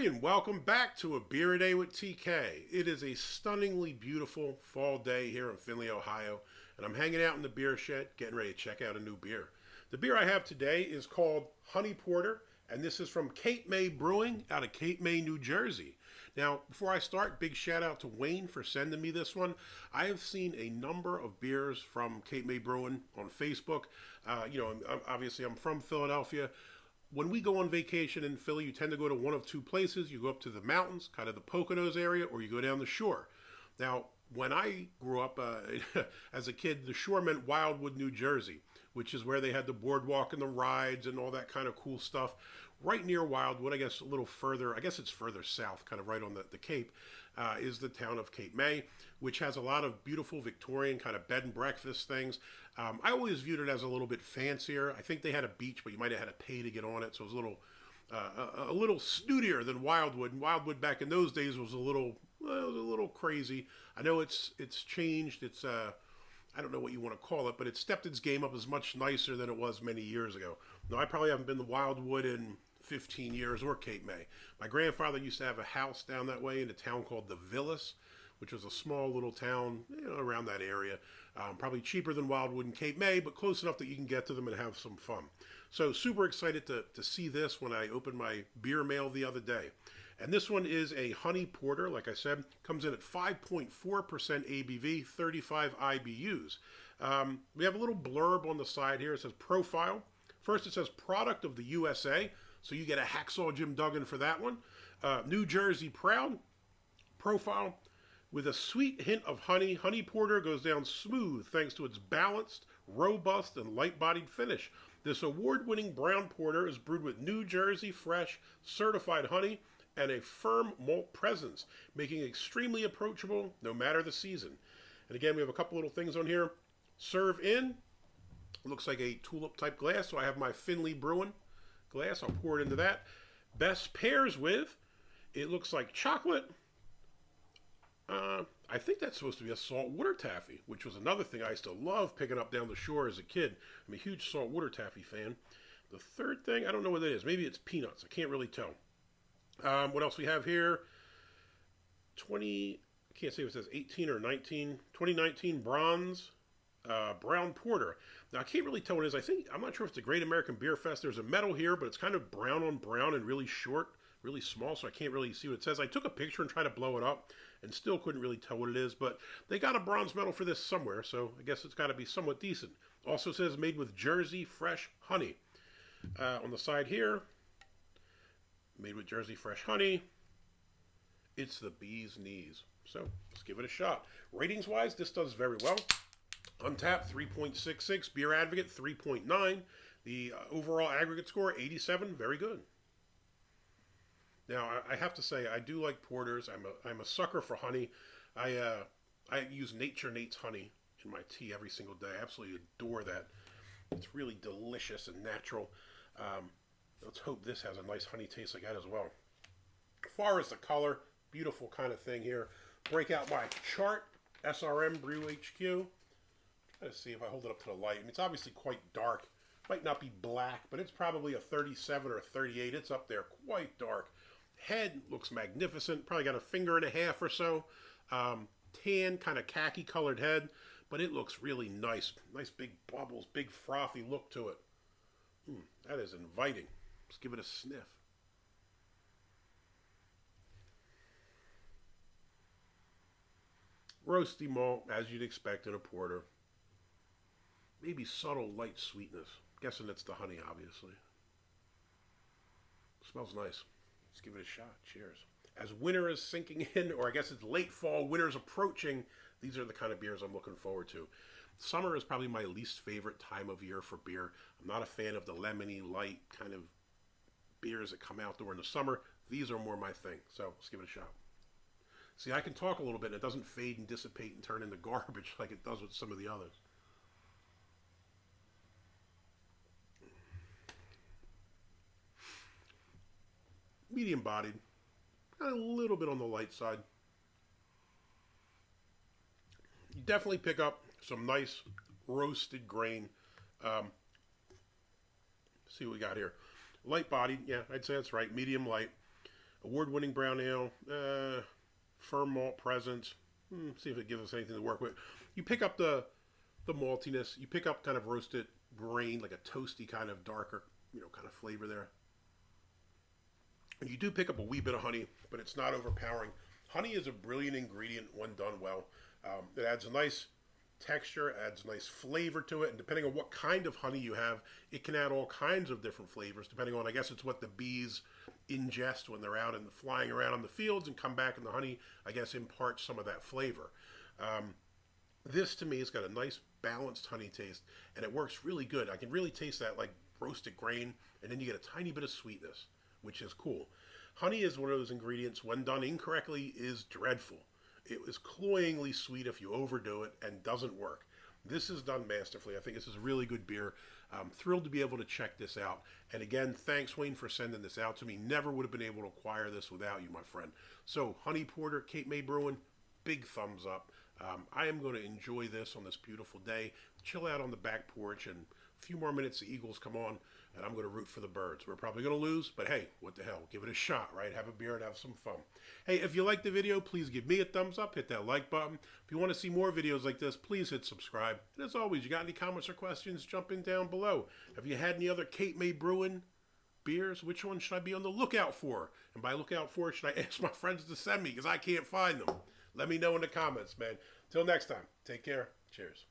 everybody, and welcome back to A Beer a Day with TK. It is a stunningly beautiful fall day here in Findlay, Ohio, and I'm hanging out in the beer shed getting ready to check out a new beer. The beer I have today is called Honey Porter, and this is from Cape May Brewing out of Cape May, New Jersey. Now, before I start, big shout out to Wayne for sending me this one. I have seen a number of beers from Cape May Brewing on Facebook. Obviously I'm from Philadelphia. When we go on vacation in Philly, you tend to go to one of two places. You go up to the mountains, kind of the Poconos area, or you go down the shore. Now, when I grew up as a kid, the shore meant Wildwood, New Jersey, which is where they had the boardwalk and the rides and all that kind of cool stuff. Right near Wildwood, I guess a little further, I guess it's further south, kind of right on the Cape, is the town of Cape May, which has a lot of beautiful Victorian kind of bed and breakfast things. I always viewed it as a little bit fancier. I think they had a beach, but you might have had to pay to get on it, so it was a little snootier than Wildwood. And Wildwood back in those days was a little crazy. I know it's changed. It's I don't know what you want to call it, but it stepped its game up as much nicer than it was many years ago. Now, I probably haven't been to Wildwood in 15 years or Cape May. My grandfather used to have a house down that way in a town called the Villas, which was a small little town around that area. Probably cheaper than Wildwood and Cape May, but close enough that you can get to them and have some fun. So super excited to see this when I opened my beer mail the other day. And this one is a honey porter, like I said, comes in at 5.4% ABV, 35 IBUs. We have a little blurb on the side here. It says profile. First it says product of the USA, so you get a hacksaw Jim Duggan for that one. New Jersey proud. Profile. With a sweet hint of honey, Honey Porter goes down smooth thanks to its balanced, robust, and light-bodied finish. This award-winning brown porter is brewed with New Jersey fresh, certified honey and a firm malt presence, making it extremely approachable no matter the season. And again, we have a couple little things on here. Serve in. It looks like a tulip-type glass, so I have my Findlay Brewing glass. I'll pour it into that. Best pairs with, it looks like chocolate. I think that's supposed to be a saltwater taffy, which was another thing I used to love picking up down the shore as a kid. I'm a huge saltwater taffy fan. The third thing, I don't know what it is. Maybe it's peanuts. I can't really tell. What else we have here? I can't say if it says 18 or 19. 2019 bronze brown porter. Now, I can't really tell what it is. I'm not sure if it's a Great American Beer Fest. There's a medal here, but it's kind of brown on brown and really short, really small, so I can't really see what it says. I took a picture and tried to blow it up and still couldn't really tell what it is, but they got a bronze medal for this somewhere, so I guess it's got to be somewhat decent. Also says made with Jersey fresh honey. On the side here, made with Jersey fresh honey. It's the bee's knees. So let's give it a shot. Ratings wise, this does very well. Untapped 3.66, Beer Advocate 3.9. The overall aggregate score 87, very good. Now, I have to say, I do like porters. I'm a sucker for honey. I use Nate's honey in my tea every single day. I absolutely adore that. It's really delicious and natural. Let's hope this has a nice honey taste like that as well. As far as the color, beautiful kind of thing here. Break out my chart, SRM Brew HQ. Try to see if I hold it up to the light. It's obviously quite dark. Might not be black, but it's probably a 37 or a 38. It's up there, quite dark. Head looks magnificent. Probably got a finger and a half or so. Tan, kind of khaki colored head, but it looks really nice. Nice big bubbles, big frothy look to it. That is inviting. Let's give it a sniff. Roasty malt, as you'd expect in a porter. Maybe subtle light sweetness. Guessing it's the honey, obviously. Smells nice. Let's give it a shot. Cheers. As winter is sinking in, or I guess it's late fall, winter's approaching, these are the kind of beers I'm looking forward to. Summer is probably my least favorite time of year for beer. I'm not a fan of the lemony, light kind of beers that come out during the summer. These are more my thing, so let's give it a shot. See, I can talk a little bit, and it doesn't fade and dissipate and turn into garbage like it does with some of the others. Medium bodied, a little bit on the light side. You definitely pick up some nice roasted grain. See what we got here. Light bodied, yeah, I'd say that's right. Medium light. Award-winning brown ale, firm malt presence. See if it gives us anything to work with. You pick up the maltiness. You pick up kind of roasted grain, like a toasty kind of darker, kind of flavor there. And you do pick up a wee bit of honey, but it's not overpowering. Honey is a brilliant ingredient when done well. It adds a nice texture, adds a nice flavor to it, and depending on what kind of honey you have, it can add all kinds of different flavors, depending on, I guess it's what the bees ingest when they're out and flying around in the fields and come back, and the honey, I guess, imparts some of that flavor. This, to me, has got a nice balanced honey taste, and it works really good. I can really taste that, like, roasted grain, and then you get a tiny bit of sweetness, which is cool. Honey is one of those ingredients, when done incorrectly, is dreadful. It is cloyingly sweet if you overdo it and doesn't work. This is done masterfully. I think this is a really good beer. I'm thrilled to be able to check this out. And again, thanks, Wayne, for sending this out to me. Never would have been able to acquire this without you, my friend. So, Honey Porter, Cape May Brewing, big thumbs up. I am going to enjoy this on this beautiful day, chill out on the back porch, and a few more minutes the Eagles come on, and I'm going to root for the Birds. We're probably going to lose, but hey, what the hell? Give it a shot, right? Have a beer and have some fun. Hey, if you liked the video, please give me a thumbs up. Hit that like button. If you want to see more videos like this, please hit subscribe. And as always, you got any comments or questions, jump in down below. Have you had any other Cape May Brewing beers? Which one should I be on the lookout for? And by lookout for, should I ask my friends to send me because I can't find them? Let me know in the comments, man. Till next time, take care. Cheers.